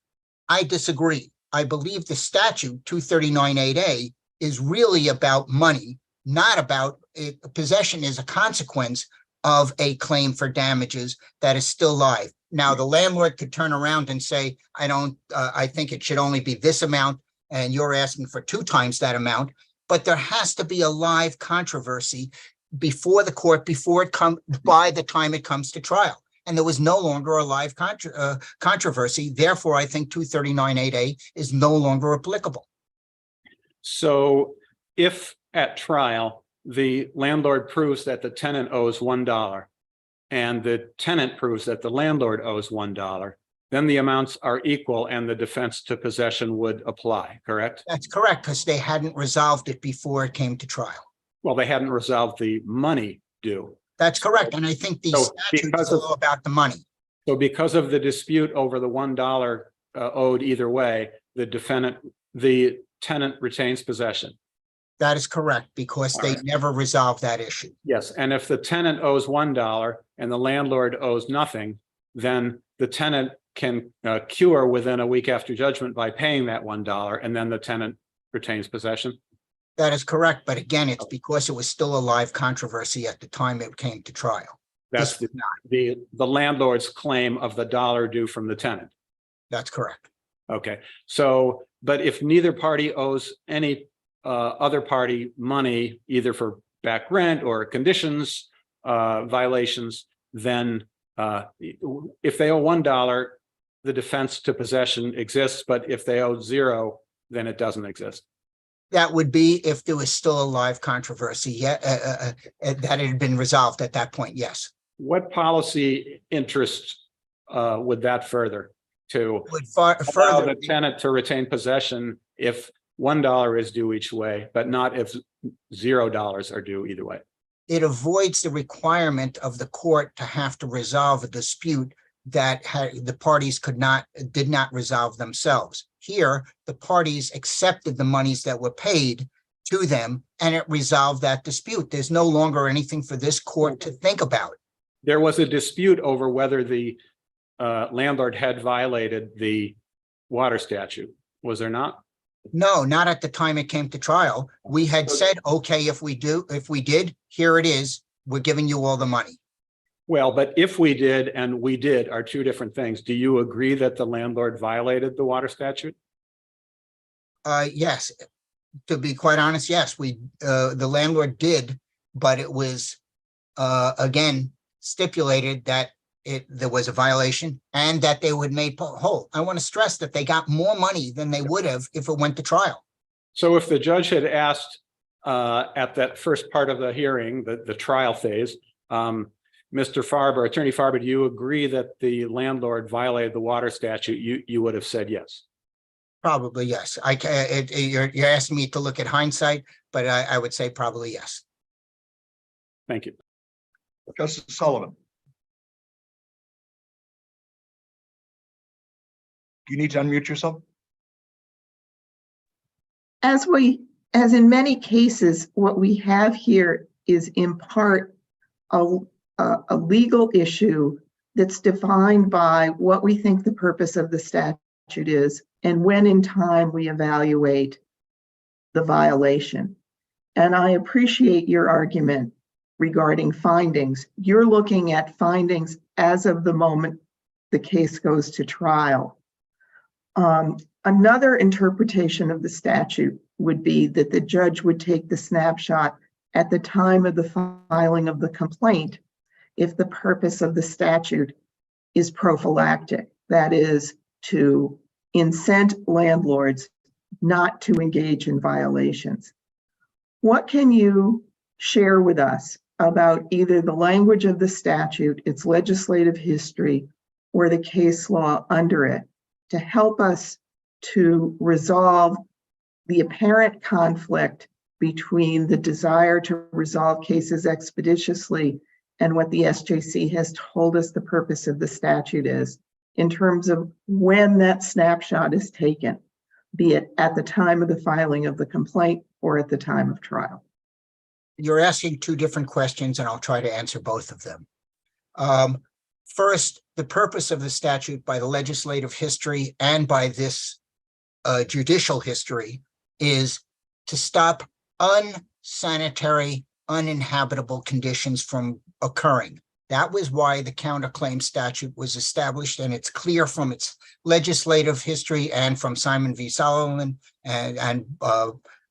I disagree. I believe the statute 239(8)(a) is really about money, not about it. Possession is a consequence of a claim for damages that is still live. Now, the landlord could turn around and say, I think it should only be this amount, and you're asking for 2 times that amount. But there has to be a live controversy before the court, by the time it comes to trial. And there was no longer a live controversy. Therefore, I think 239(8)(a) is no longer applicable. So if at trial, the landlord proves that the tenant owes $1 and the tenant proves that the landlord owes $1, then the amounts are equal and the defense to possession would apply, correct? That's correct, because they hadn't resolved it before it came to trial. Well, they hadn't resolved the money due. That's correct. And I think the statute is all about the money. So because of the dispute over the $1 owed either way, the tenant retains possession. That is correct, because they never resolved that issue. Yes, and if the tenant owes $1 and the landlord owes nothing, then the tenant can cure within a week after judgment by paying that $1, and then the tenant retains possession. That is correct, but again, it's because it was still a live controversy at the time it came to trial. That's This was not. the landlord's claim of the dollar due from the tenant. That's correct. Okay, so, but if neither party owes any other party money, either for back rent or conditions violations, then if they owe $1, the defense to possession exists, but if they owe $0, then it doesn't exist. That would be if there was still a live controversy, that it had been resolved at that point, yes. What policy interest would that further to Would allow further, the tenant to retain possession if $1 is due each way, but not if $0 are due either way? it avoids the requirement of the court to have to resolve a dispute that the parties did not resolve themselves. Here, the parties accepted the monies that were paid to them, and it resolved that dispute. There's no longer anything for this court to think about. There was a dispute over whether the landlord had violated the water statute. Was there not? No, not at the time it came to trial. We had said, okay, if we did, here it is. We're giving you all the money. Well, but if we did and we did are two different things. Do you agree that the landlord violated the water statute? Yes. To be quite honest, yes, the landlord did, but it was again stipulated that there was a violation and that they would make whole. I want to stress that they got more money than they would have if it went to trial. So if the judge had asked at that first part of the hearing, the trial phase, Mr. Farber, Attorney Farber, do you agree that the landlord violated the water statute? You would have said yes. Probably yes. You're asking me to look at hindsight, but I would say probably yes. Thank you. Justice Sullivan. You need to unmute yourself. As in many cases, what we have here is in part a legal issue that's defined by what we think the purpose of the statute is and when in time we evaluate the violation. And I appreciate your argument regarding findings. You're looking at findings as of the moment the case goes to trial. Another interpretation of the statute would be that the judge would take the snapshot at the time of the filing of the complaint if the purpose of the statute is prophylactic, that is, to incent landlords not to engage in violations. What can you share with us about either the language of the statute, its legislative history, or the case law under it to help us to resolve the apparent conflict between the desire to resolve cases expeditiously and what the SJC has told us the purpose of the statute is, in terms of when that snapshot is taken, be it at the time of the filing of the complaint or at the time of trial? You're asking two different questions, and I'll try to answer both of them. First, the purpose of the statute by the legislative history and by this judicial history is to stop unsanitary, uninhabitable conditions from occurring. That was why the counterclaim statute was established, and it's clear from its legislative history and from Simon v. Sullivan and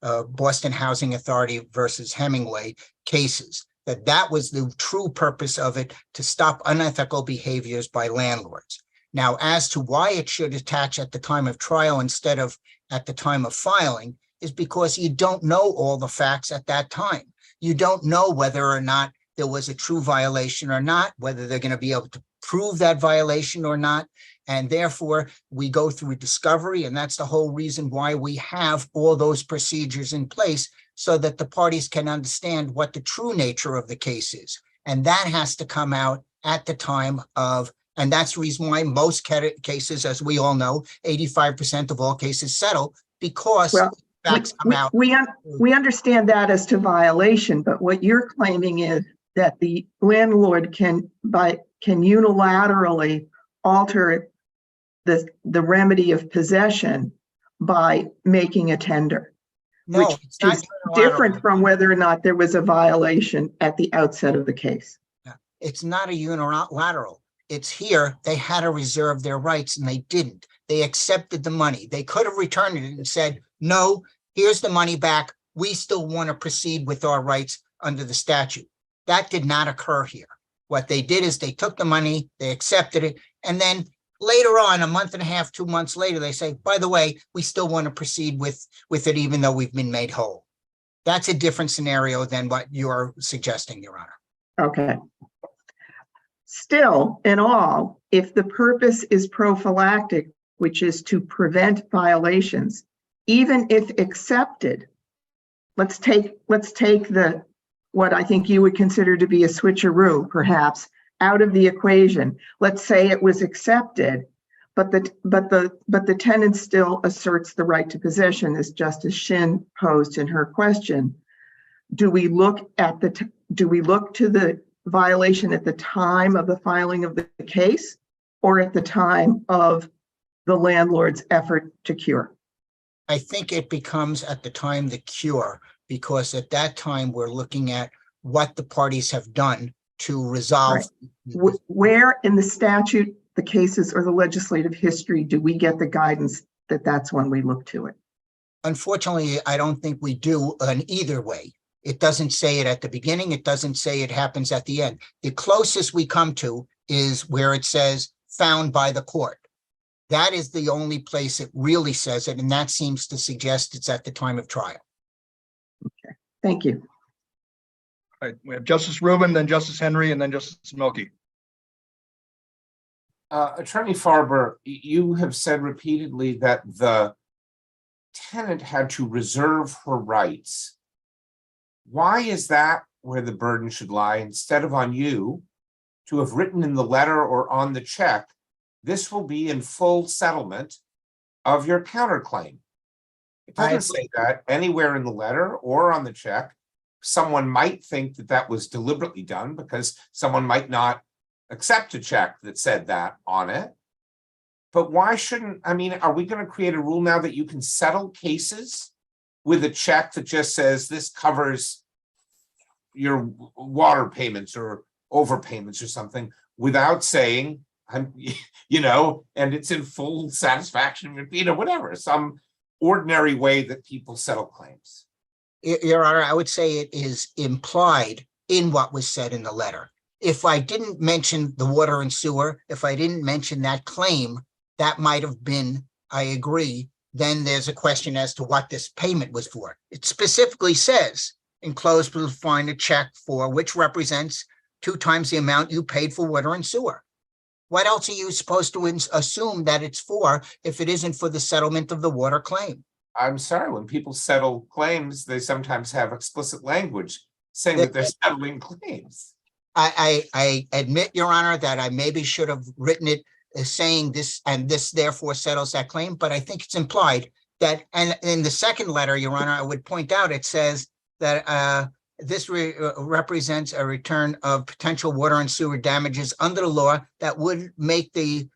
Boston Housing Authority versus Hemingway cases, that was the true purpose of it, to stop unethical behaviors by landlords. Now, as to why it should attach at the time of trial instead of at the time of filing is because you don't know all the facts at that time. You don't know whether or not there was a true violation or not, whether they're going to be able to prove that violation or not. And therefore, we go through discovery, and that's the whole reason why we have all those procedures in place, so that the parties can understand what the true nature of the case is. And that has to come out at the time of, and that's the reason why most cases, as we all know, 85% of all cases settle, because facts come out. We understand that as to violation, but what you're claiming is that the landlord can unilaterally alter the remedy of possession by making a tender. No, which it's not is unilateral. different from whether or not there was a violation at the outset of the case. It's not a unilateral. It's here, they had to reserve their rights and they didn't. They accepted the money. They could have returned it and said, no, here's the money back. We still want to proceed with our rights under the statute. That did not occur here. What they did is they took the money, they accepted it, and then later on, a month and a half, 2 months later, they say, by the way, we still want to proceed with it even though we've been made whole. That's a different scenario than what you're suggesting, Your Honor. Okay. Still, in all, if the purpose is prophylactic, which is to prevent violations, even if accepted, let's take the what I think you would consider to be a switcheroo, perhaps, out of the equation. Let's say it was accepted, but the tenant still asserts the right to possession, as Justice Shin posed in her question. Do we look to the violation at the time of the filing of the case, or at the time of the landlord's effort to cure? I think it becomes at the time the cure, because at that time we're looking at what the parties have done to resolve. Right. Where in the statute, the cases, or the legislative history do we get the guidance that that's when we look to it? Unfortunately, I don't think we do in either way. It doesn't say it at the beginning. It doesn't say it happens at the end. The closest we come to is where it says found by the court. That is the only place it really says it, and that seems to suggest it's at the time of trial. Okay, thank you. All right, we have Justice Rubin, then Justice Henry, and then Justice Milkey. Attorney Farber, you have said repeatedly that the tenant had to reserve her rights. Why is that where the burden should lie, instead of on you to have written in the letter or on the check, this will be in full settlement of your counterclaim? It doesn't say that anywhere in the letter or on the check. Someone might think that that was deliberately done because someone might not accept a check that said that on it. But why shouldn't, I mean, are we going to create a rule now that you can settle cases with a check that just says this covers your water payments or overpayments or something, without saying, and it's in full satisfaction, whatever, some ordinary way that people settle claims? Your Honor, I would say it is implied in what was said in the letter. If I didn't mention the water and sewer, if I didn't mention that claim, that might have been, I agree, then there's a question as to what this payment was for. It specifically says, enclosed will find a check for which represents 2 times the amount you paid for water and sewer. What else are you supposed to assume that it's for if it isn't for the settlement of the water claim? I'm sorry, when people settle claims, they sometimes have explicit language saying that they're settling claims. I admit, Your Honor, that I maybe should have written it as saying this, and this therefore settles that claim, but I think it's implied that, and in the second letter, Your Honor, I would point out, it says that this represents a return of potential water and sewer damages under the law that would make the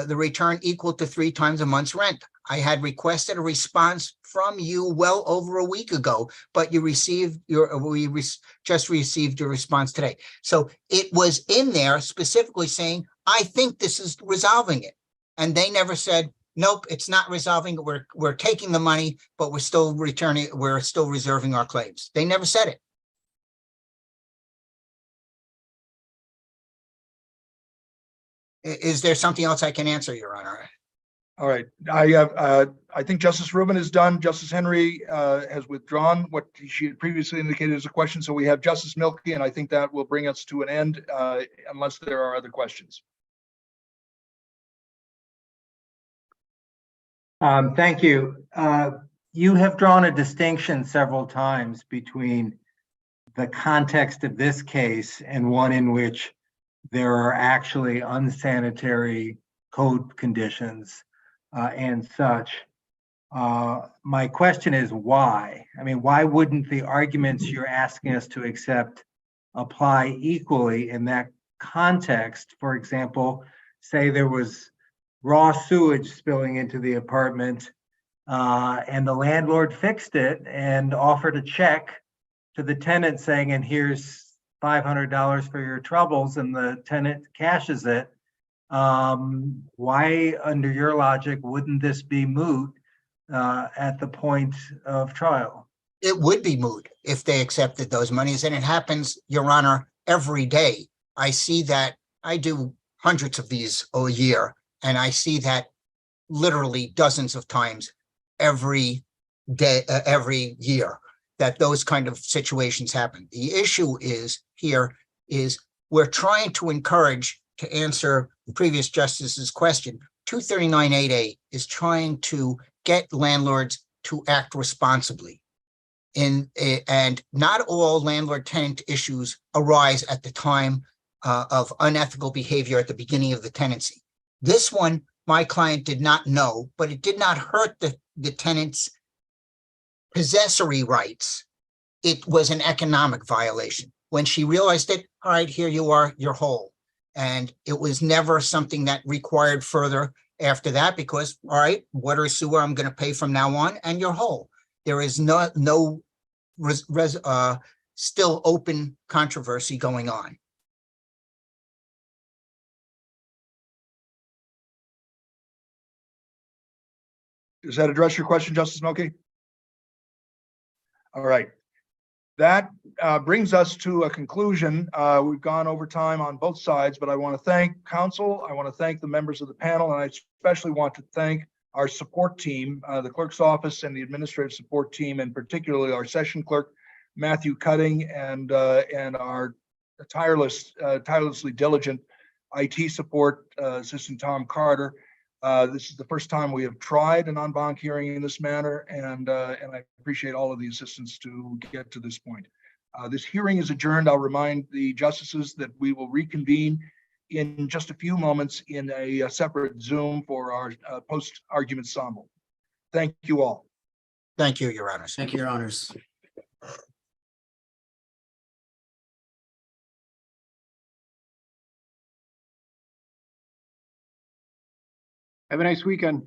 return equal to 3 times a month's rent. I had requested a response from you well over a week ago, but you received just received your response today. So it was in there specifically saying, I think this is resolving it. And they never said, nope, it's not resolving it. We're taking the money, but we're still reserving our claims. They never said it. Is there something else I can answer, Your Honor? All right, I think Justice Rubin is done. Justice Henry has withdrawn what she had previously indicated as a question. So we have Justice Milkey, and I think that will bring us to an end unless there are other questions. Thank you. You have drawn a distinction several times between the context of this case and one in which there are actually unsanitary code conditions and such. My question is why? I mean, why wouldn't the arguments you're asking us to accept apply equally in that context? For example, say there was raw sewage spilling into the apartment and the landlord fixed it and offered a check to the tenant saying, and here's $500 for your troubles, and the tenant cashes it. Why, under your logic, wouldn't this be moot at the point of trial? It would be moot if they accepted those monies, and it happens, Your Honor, every day. I see that. I do hundreds of these a year, and I see that literally dozens of times every day, every year, that those kind of situations happen. The issue is here is we're trying to encourage, to answer the previous justice's question, 239.8a is trying to get landlords to act responsibly. And not all landlord-tenant issues arise at the time of unethical behavior at the beginning of the tenancy. This one, my client did not know, but it did not hurt the tenant's possessory rights. It was an economic violation. When she realized it, all right, here you are, you're whole. And it was never something that required further after that, because, all right, water, sewer, I'm going to pay from now on, and you're whole. There is no still open controversy going on. Does that address your question, Justice Milkey? All right. That brings us to a conclusion. We've gone over time on both sides, but I want to thank counsel. I want to thank the members of the panel, and I especially want to thank our support team, the clerk's office and the administrative support team, and particularly our session clerk, Matthew Cutting, and our tirelessly diligent IT support assistant, Tom Carter. This is the first time we have tried an en banc hearing in this manner, and I appreciate all of the assistance to get to this point. This hearing is adjourned. I'll remind the justices that we will reconvene in just a few moments in a separate Zoom for our post-argument ensemble. Thank you all. Thank you, Your Honors. Thank you, Your Honors. Have a nice weekend.